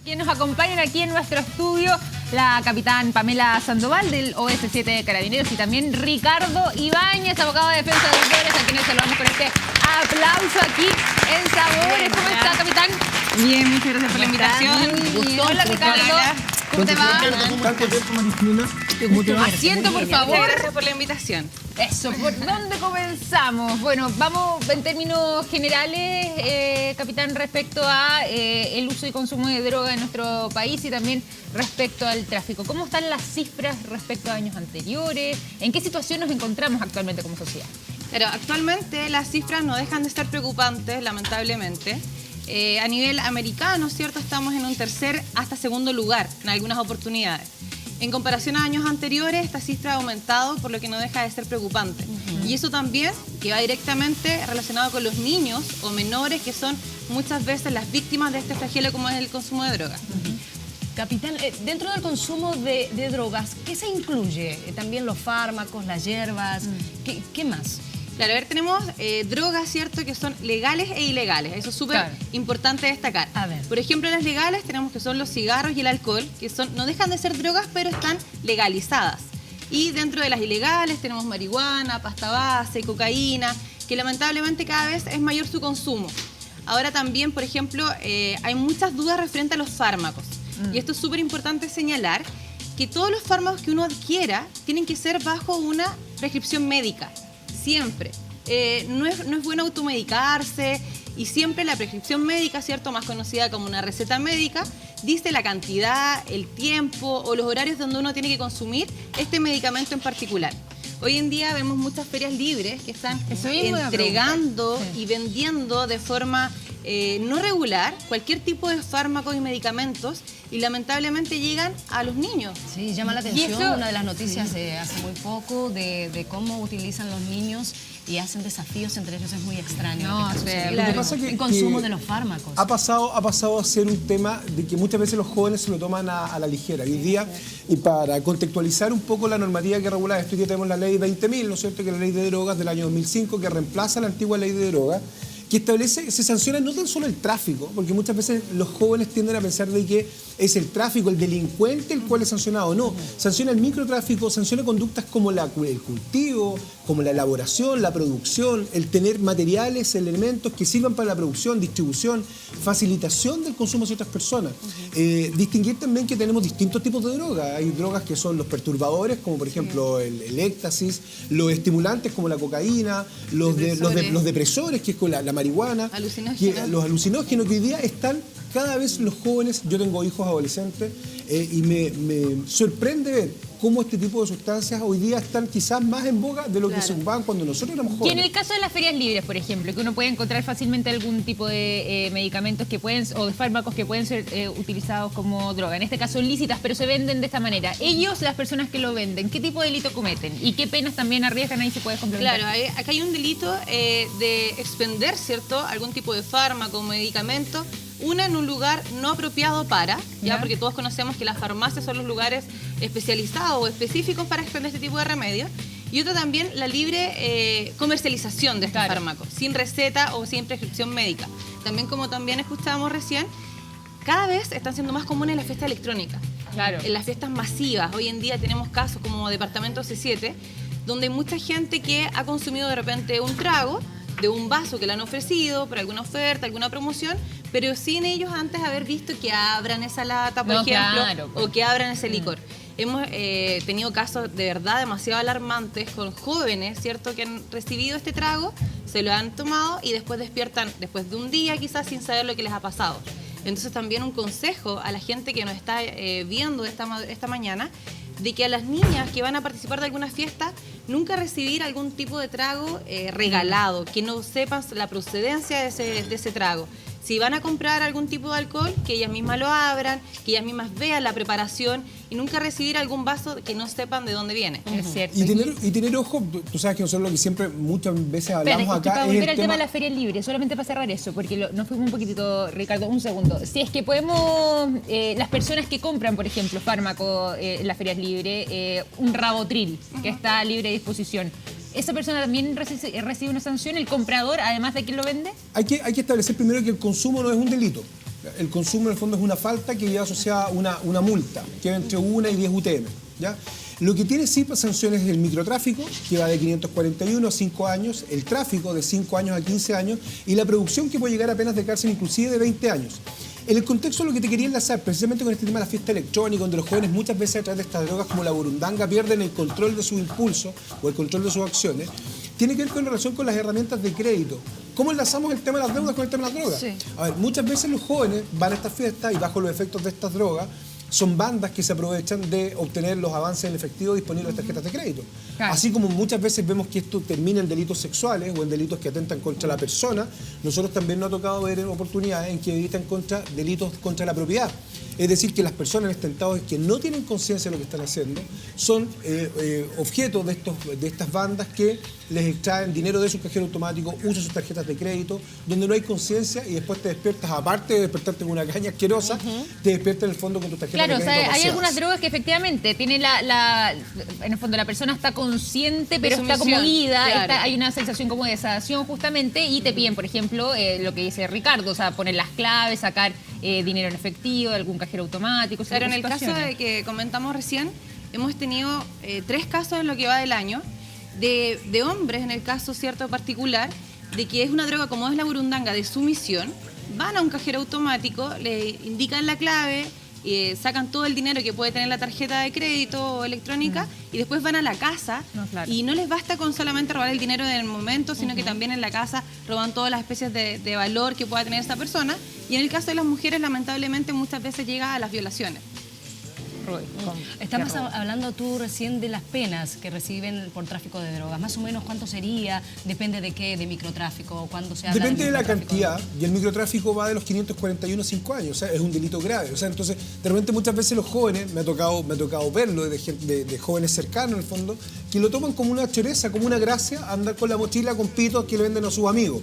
Quienes nos acompañan aquí en nuestro estudio, la capitán Pamela Sandoval del OS7 de Carabineros y también Ricardo Ibáñez, abogado de defensa de autores, a quienes saludamos con este aplauso aquí en Sabores. ¿Cómo está, capitán? Bien, muchas gracias por la invitación. Hola, Ricardo. ¿Cómo te va? Asiento, por favor. Muchas gracias por la invitación. Eso, ¿por dónde comenzamos? Bueno, vamos en términos generales, capitán, respecto a el uso y consumo de droga en nuestro país y también respecto al tráfico. ¿Cómo están las cifras respecto a años anteriores? ¿En qué situación nos encontramos actualmente como sociedad? Pero actualmente las cifras no dejan de estar preocupantes, lamentablemente. A nivel americano, ¿cierto? Estamos en un tercer hasta segundo lugar en algunas oportunidades. En comparación a años anteriores, esta cifra ha aumentado, por lo que no deja de ser preocupante. Y eso también que va directamente relacionado con los niños o menores, que son muchas veces las víctimas de este flagelo como es el consumo de drogas. Capitán, dentro del consumo de drogas, ¿qué se incluye? También los fármacos, las hierbas, ¿qué más? Claro, a ver, tenemos drogas, ¿cierto?, que son legales e ilegales. Eso es súper importante destacar. A ver. Por ejemplo, las legales tenemos que son los cigarros y el alcohol, que no dejan de ser drogas, pero están legalizadas. Y dentro de las ilegales tenemos marihuana, pasta base, cocaína, que lamentablemente cada vez es mayor su consumo. Ahora también, por ejemplo, hay muchas dudas referente a los fármacos. Y esto es súper importante señalar, que todos los fármacos que uno adquiera tienen que ser bajo una prescripción médica. Siempre. No es bueno automedicarse y siempre la prescripción médica, ¿cierto?, más conocida como una receta médica, dice la cantidad, el tiempo o los horarios donde uno tiene que consumir este medicamento en particular. Hoy en día vemos muchas ferias libres que están entregando y vendiendo de forma no regular cualquier tipo de fármacos y medicamentos y lamentablemente llegan a los niños. Sí, llama la atención una de las noticias de hace muy poco de cómo utilizan los niños y hacen desafíos, entre ellos es muy extraño. No, el consumo de los fármacos. Ha pasado a ser un tema de que muchas veces los jóvenes se lo toman a la ligera. Y hoy día, y para contextualizar un poco la normativa que regula esto, hoy día tenemos la ley 20.000, ¿no es cierto?, que es la ley de drogas del año 2005, que reemplaza la antigua ley de drogas, que establece, se sanciona no tan solo el tráfico, porque muchas veces los jóvenes tienden a pensar de que es el tráfico, el delincuente el cual es sancionado. No, sanciona el microtráfico, sanciona conductas como el cultivo, como la elaboración, la producción, el tener materiales, elementos que sirvan para la producción, distribución, facilitación del consumo de ciertas personas. Distinguir también que tenemos distintos tipos de drogas. Hay drogas que son los perturbadores, como por ejemplo el éxtasis, los estimulantes como la cocaína, los depresores, que es con la marihuana, los alucinógenos, que hoy día están cada vez los jóvenes. Yo tengo hijos adolescentes y me sorprende ver cómo este tipo de sustancias hoy día están quizás más en boga de lo que se ocupaban cuando nosotros éramos jóvenes. Y en el caso de las ferias libres, por ejemplo, que uno puede encontrar fácilmente algún tipo de medicamentos que pueden, o de fármacos que pueden ser utilizados como droga, en este caso lícitas, pero se venden de esta manera. Ellos, las personas que lo venden, ¿qué tipo de delito cometen? ¿Y qué penas también arriesgan? Ahí se puede complementar. Claro, acá hay un delito de expender, ¿cierto?, algún tipo de fármaco o medicamento, en un lugar no apropiado para, ¿ya? Porque todos conocemos que las farmacias son los lugares especializados o específicos para expender este tipo de remedios. Y otro también, la libre comercialización de estos fármacos, sin receta o sin prescripción médica. También, como también escuchábamos recién, cada vez están siendo más comunes las fiestas electrónicas. Claro. En las fiestas masivas. Hoy en día tenemos casos como Departamento C7, donde hay mucha gente que ha consumido de repente un trago de un vaso que le han ofrecido por alguna oferta, alguna promoción, pero sin ellos antes haber visto que abran esa lata, por ejemplo, o que abran ese licor. Hemos tenido casos de verdad demasiado alarmantes con jóvenes, ¿cierto?, que han recibido este trago, se lo han tomado y después despiertan, después de un día quizás, sin saber lo que les ha pasado. Entonces también un consejo a la gente que nos está viendo esta mañana, de que a las niñas que van a participar de alguna fiesta, nunca recibir algún tipo de trago regalado, que no sepan la procedencia de ese trago. Si van a comprar algún tipo de alcohol, que ellas mismas lo abran, que ellas mismas vean la preparación y nunca recibir algún vaso que no sepan de dónde viene. Es cierto. Y tener ojo, tú sabes que nosotros lo que siempre muchas veces hablamos acá para es volver al tema de la feria libre, solamente para cerrar eso, porque nos fuimos un poquitito, Ricardo, un segundo. Si es que podemos, las personas que compran, por ejemplo, fármaco en las ferias libres, un Rabotril, que está a libre disposición, ¿esa persona también recibe una sanción, el comprador, además de quien lo vende? Hay que establecer primero que el consumo no es un delito. El consumo en el fondo es una falta que lleva asociada una multa, que va entre 1 y 10 UTM, ¿ya? Lo que tiene sí sanciones es el microtráfico, que va de 541 a 5 años, el tráfico de 5 años a 15 años y la producción que puede llegar a penas de cárcel inclusive de 20 años. En el contexto de lo que te quería enlazar, precisamente con este tema de la fiesta electrónica, donde los jóvenes muchas veces a través de estas drogas como la burundanga pierden el control de su impulso o el control de sus acciones, tiene que ver con relación con las herramientas de crédito. ¿Cómo enlazamos el tema de las deudas con el tema de las drogas? Sí. A ver, muchas veces los jóvenes van a estas fiestas y bajo los efectos de estas drogas son bandas que se aprovechan de obtener los avances en efectivo disponibles en las tarjetas de crédito. Claro. Así como muchas veces vemos que esto termina en delitos sexuales o en delitos que atentan contra la persona, nosotros también nos ha tocado ver oportunidades en que evitan contra delitos contra la propiedad. Es decir, que las personas en este estado que no tienen conciencia de lo que están haciendo son objetos de estas bandas que les extraen dinero de sus cajeros automáticos, usan sus tarjetas de crédito, donde no hay conciencia y después te despiertas, aparte de despertarte con una caña asquerosa, te despiertas en el fondo con tus tarjetas Claro, de o crédito. sea, hay vaciadas. algunas drogas que efectivamente tienen en el fondo la persona está consciente, pero De está sumisión, como ida, claro. hay una sensación como de sedación justamente y te piden, por ejemplo, lo que dice Ricardo, o sea, poner las claves, sacar dinero en efectivo de algún cajero automático. ese Claro, en tipo el de caso situaciones. de que comentamos recién, hemos tenido 3 casos en lo que va del año de hombres, en el caso cierto particular, de que es una droga como es la burundanga de sumisión, van a un cajero automático, le indican la clave, sacan todo el dinero que puede tener la tarjeta de crédito o electrónica y después van a la casa No, claro. y no les basta con solamente robar el dinero en el momento, sino que también en la casa roban todas las especies de valor que pueda tener esa persona. Y en el caso de las mujeres, lamentablemente, muchas veces llega a las violaciones. Estabas hablando tú recién de las penas que reciben por tráfico de drogas. Más o menos, ¿cuánto sería? Depende de qué, de microtráfico, cuándo se habla. Depende de la microtráfico. cantidad, y el microtráfico va de los 541 a 5 años, o sea, es un delito grave. O sea, entonces, de repente muchas veces los jóvenes, me ha tocado verlo de jóvenes cercanos en el fondo, que lo toman como una choreza, como una gracia, andar con la mochila con pitos que le venden a sus amigos.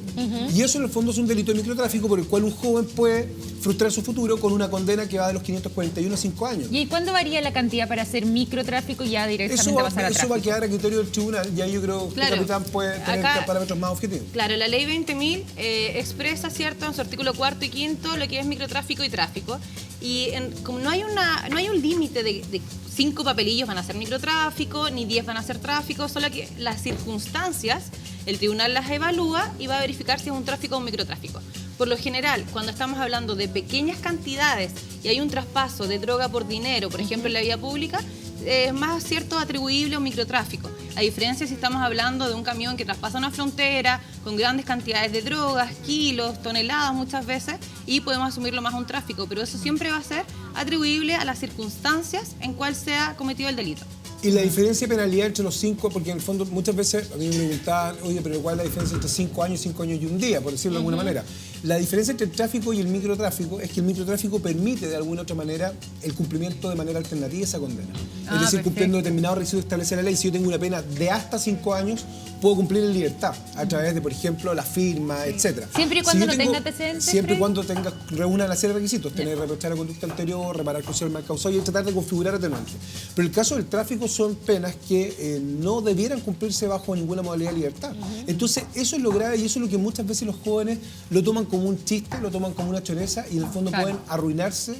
Y eso en el fondo es un delito de microtráfico por el cual un joven puede frustrar su futuro con una condena que va de los 541 a 5 años. ¿Y cuándo varía la cantidad para hacer microtráfico y ya directamente Eso va, pasar a eso tráfico? va a quedar a criterio del tribunal, y ahí yo creo que Claro. el capitán puede tener Acá- parámetros más objetivos. Claro, la ley 20.000 expresa, ¿cierto?, en su artículo 4 y 5 lo que es microtráfico y tráfico. Y como no hay un límite de 5 papelillos van a ser microtráfico, ni 10 van a ser tráfico, solo que las circunstancias, el tribunal las evalúa y va a verificar si es un tráfico o un microtráfico. Por lo general, cuando estamos hablando de pequeñas cantidades y hay un traspaso de droga por dinero, por ejemplo, en la vía pública, es más cierto atribuible a un microtráfico. A diferencia si estamos hablando de un camión que traspasa una frontera con grandes cantidades de drogas, kilos, toneladas muchas veces, y podemos asumirlo más a un tráfico, pero eso siempre va a ser atribuible a las circunstancias en cual se ha cometido el delito. Y la diferencia de penalidad entre los 5, porque en el fondo muchas veces a mí me preguntaban, oye, pero ¿cuál es la diferencia entre 5 años y un día, por decirlo de alguna manera? La diferencia entre el tráfico y el microtráfico es que el microtráfico permite de alguna otra manera el cumplimiento de manera alternativa de esa condena. Es decir, perfecto. cumpliendo determinados requisitos que establece la ley. Si yo tengo una pena de hasta 5 años, puedo cumplir en libertad a través de, por ejemplo, la firma, etcétera. Siempre y Si cuando yo no tenga antecedentes, Siempre y Freddy. cuando reúna una serie de requisitos, tener reprochar la conducta anterior, reparar causa del mal causado y tratar de configurar atenuantes. Pero el caso del tráfico son penas que no debieran cumplirse bajo ninguna modalidad de libertad. Entonces, eso es lo grave y eso es lo que muchas veces los jóvenes lo toman como un chiste, lo toman como una choreza y en el fondo Claro. pueden arruinarse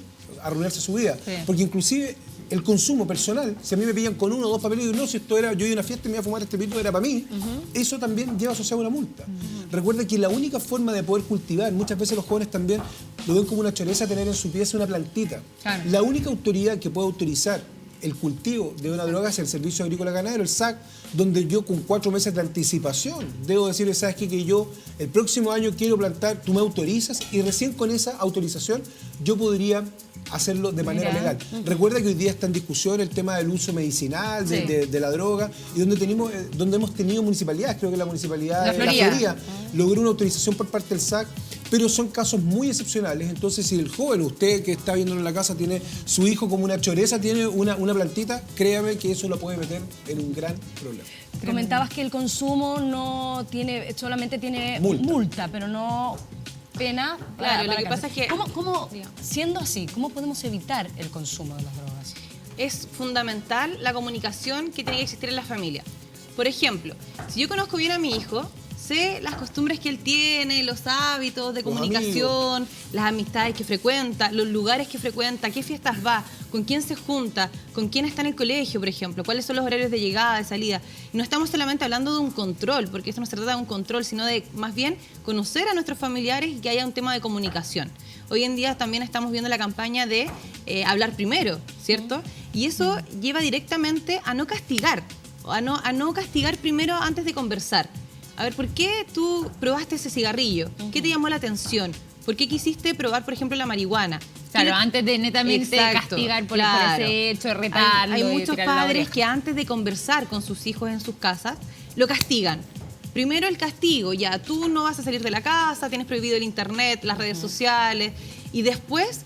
su vida. Sí. Porque inclusive el consumo personal, si a mí me pillan con 1 o 2 papeles y digo, no, si esto era, yo iba a una fiesta y me iba a fumar este pito, era para mí, eso también lleva asociado una multa. Recuerda que la única forma de poder cultivar, muchas veces los jóvenes también lo ven como una choreza tener en su pieza una plantita. Claro. La única autoridad que puede autorizar el cultivo de una droga es el Servicio Agrícola Ganadero, el SAC, donde yo con 4 meses de anticipación debo decirle, ¿sabes qué? Que yo el próximo año quiero plantar, tú me autorizas y recién con esa autorización yo podría hacerlo de manera Mira. legal. Recuerda que hoy día está en discusión el tema del uso medicinal, Sí. de la droga, y donde hemos tenido municipalidades, creo que la municipalidad La de Florida. La Florida logró una autorización por parte del SAC, pero son casos muy excepcionales. Entonces, si el joven, usted que está viéndolo en la casa, tiene su hijo como una choreza, tiene una plantita, créame que eso lo puede meter en un gran problema. Comentabas que el consumo no tiene, solamente tiene Multa. multa, pero no pena. Claro, lo que cárcel. pasa es que- Siendo así, ¿cómo podemos evitar el consumo de las drogas? Es fundamental la comunicación que tiene que existir en la familia. Por ejemplo, si yo conozco bien a mi hijo, sé las costumbres que él tiene, los hábitos de Los comunicación, las amistades que frecuenta, los lugares que frecuenta, qué fiestas va, con quién se junta, con quién está en el colegio, por ejemplo, cuáles son los horarios de llegada, de salida. Y no estamos solamente hablando de un control, porque esto no se trata de un control, sino de más bien conocer a nuestros familiares y que haya un tema de comunicación. Hoy en día también estamos viendo la campaña de hablar primero, ¿cierto? Y eso lleva directamente a no castigar, a no castigar primero antes de conversar. A ver, ¿por qué tú probaste ese cigarrillo? ¿Qué te llamó la atención? ¿Por qué quisiste probar, por ejemplo, la marihuana? Claro, antes de netamente castigar por ese hecho, retarlo. Hay y muchos tirarle la padres oreja. que antes de conversar con sus hijos en sus casas, lo castigan. Primero el castigo, ya tú no vas a salir de la casa, tienes prohibido el internet, las redes sociales, y después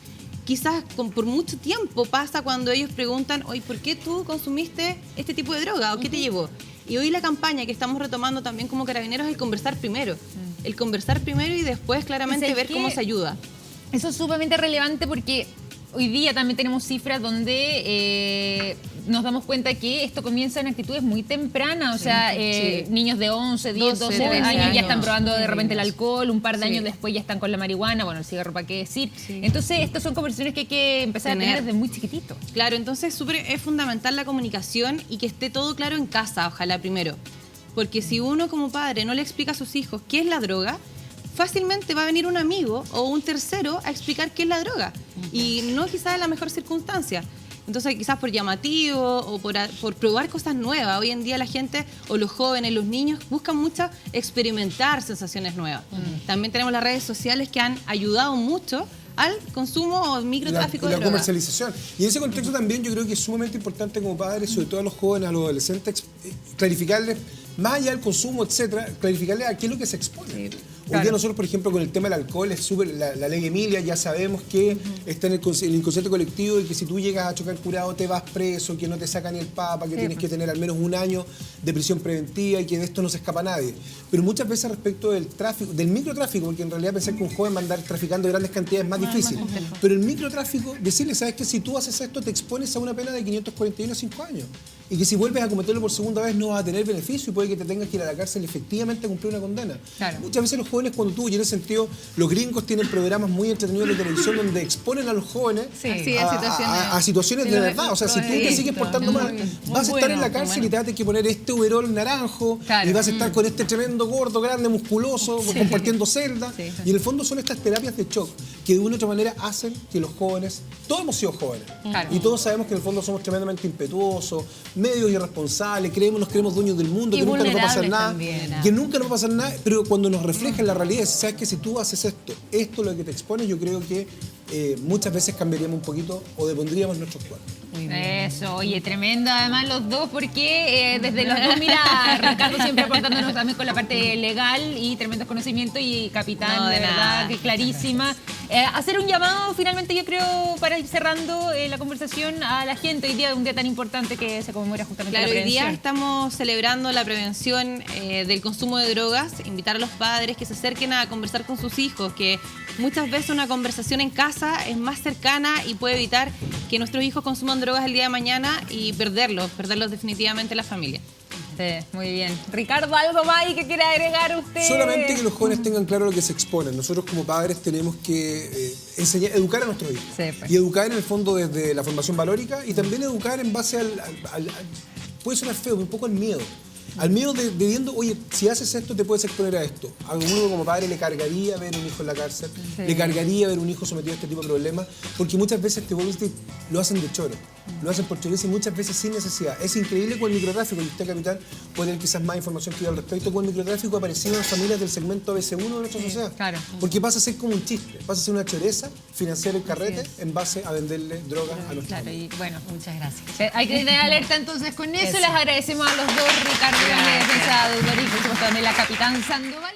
quizás por mucho tiempo pasa cuando ellos preguntan, oye, ¿por qué tú consumiste este tipo de droga? ¿O qué te llevó? Y hoy la campaña que estamos retomando también como Carabineros es el conversar primero. El conversar primero y después claramente ver cómo se ayuda. Eso es sumamente relevante porque hoy día también tenemos cifras donde nos damos cuenta que esto comienza en actitudes muy tempranas, o sea, niños de 11, 10, 12 años ya están probando de repente el alcohol, un par de años después ya están con la marihuana, bueno, el cigarro para qué decir. Entonces, estas son conversaciones que hay que empezar a tener desde muy chiquitito. Claro, entonces es fundamental la comunicación y que esté todo claro en casa, ojalá primero. Porque si uno como padre no le explica a sus hijos qué es la droga, fácilmente va a venir un amigo o un tercero a explicar qué es la droga. Y no quizás en la mejor circunstancia. Entonces quizás por llamativo o por probar cosas nuevas. Hoy en día la gente o los jóvenes, los niños buscan mucho experimentar sensaciones nuevas. También tenemos las redes sociales que han ayudado mucho al consumo o microtráfico de la drogas. comercialización. Y en ese contexto también yo creo que es sumamente importante como padres, sobre todo a los jóvenes, a los adolescentes, clarificarles, más allá del consumo, etcétera, clarificarles a qué es lo que se expone. Hoy día nosotros, por ejemplo, con el tema del alcohol, es súper, la ley Emilia, ya sabemos que está en el inconsciente colectivo y que si tú llegas a chocar curado te vas preso, que no te sacan ni el papa, que tienes que tener al menos un año de prisión preventiva y que de esto no se escapa nadie. Pero muchas veces respecto del tráfico, del microtráfico, porque en realidad pensar que un joven va a andar traficando grandes cantidades es más difícil. Pero el microtráfico, decirle, ¿sabes qué? Si tú haces esto te expones a una pena de 541 a 5 años. Y que si vuelves a cometerlo por segunda vez no vas a tener beneficio y puede que te tengas que ir a la cárcel efectivamente a cumplir una condena. Muchas veces los jóvenes cuando tú, y en ese sentido los gringos tienen programas muy entretenidos de televisión donde exponen a los jóvenes a situaciones de verdad. O sea, si tú te sigues portando mal, vas a estar en la cárcel y te vas a tener que poner este overol naranjo y vas a estar con este tremendo gordo, grande, musculoso, compartiendo celda. Y en el fondo son estas terapias de shock que de una u otra manera hacen que los jóvenes, todos hemos sido jóvenes, y todos sabemos que en el fondo somos tremendamente impetuosos, medios irresponsables, nos creemos dueños del mundo, que nunca nos va a pasar nada, que nunca nos va a pasar nada, pero cuando nos refleja en la realidad, sabes que si tú haces esto es lo que te expones, yo creo que muchas veces cambiaríamos un poquito o depondríamos nuestros cuerpos. Eso, oye, tremendo además los dos porque desde los dos, mira, Ricardo siempre aportándonos también con la parte legal y tremendos conocimientos y Capitán, de verdad, que clarísima. Hacer un llamado finalmente yo creo para ir cerrando la conversación a la gente hoy día, un día tan importante que se conmemora justamente la prevención. Hoy día estamos celebrando la prevención del consumo de drogas, invitar a los padres que se acerquen a conversar con sus hijos, que muchas veces una conversación en casa es más cercana y puede evitar que nuestros hijos consuman drogas el día de mañana y perderlos definitivamente en la familia. Sí, muy bien. Ricardo, ¿algo más que quiera agregar usted? Solamente que los jóvenes tengan claro lo que se exponen. Nosotros como padres tenemos que educar a nuestros hijos. Sí, pues. Y educar en el fondo desde la formación valórica y también educar en base puede sonar feo, un poco al miedo. Al miedo de viendo, oye, si haces esto te puedes exponer a esto. A uno como padre le cargaría ver un hijo en la cárcel, le cargaría ver un hijo sometido a este tipo de problemas, porque muchas veces lo hacen de choro, lo hacen por chorizo y muchas veces sin necesidad. Es increíble con el microtráfico, y usted, capitán, puede tener quizás más información que yo al respecto, con el microtráfico ha aparecido en familias del segmento ABC1 de nuestra sociedad. Claro. Porque pasa a ser como un chiste, pasa a ser una choreza, financiar el carrete en base a venderle drogas a nuestros Claro, y bueno, Muchas gracias. hay que tener alerta entonces con eso. Les agradecemos a los dos, Ricardo, de Defensa de Autoría, y por supuesto también la Capitán Sandoval.